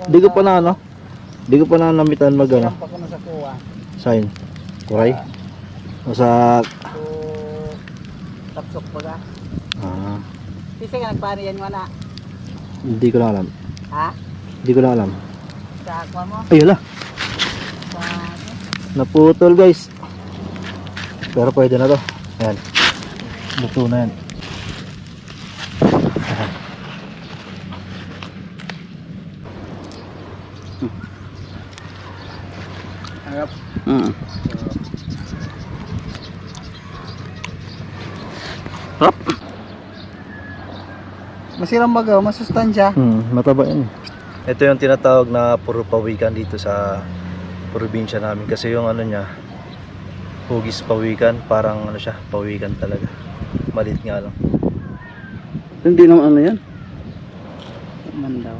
Di ko pa na ano. Di ko pa na namitan mag ano. Pa ko na sa kuha. Sign. Kuray. O sa So, tapsok pa ka. ah, Kasi ka nagpano yan mo na. hindi ko na alam. Ha? Hindi ko na alam. Sa aqua mo? Ayun la. Sa Naputol guys. Pero pwede na to. Ayan. Luto na yan. Ayan. harap. Hop. Masirang baga, masustansya. Mataba yan. Ito yung tinatawag na puro pawikan dito sa probinsya namin. Kasi yung ano niya, hugis pawikan. Parang ano siya, pawikan talaga. Malit nga lang. Hindi naman ano yan. Man daw.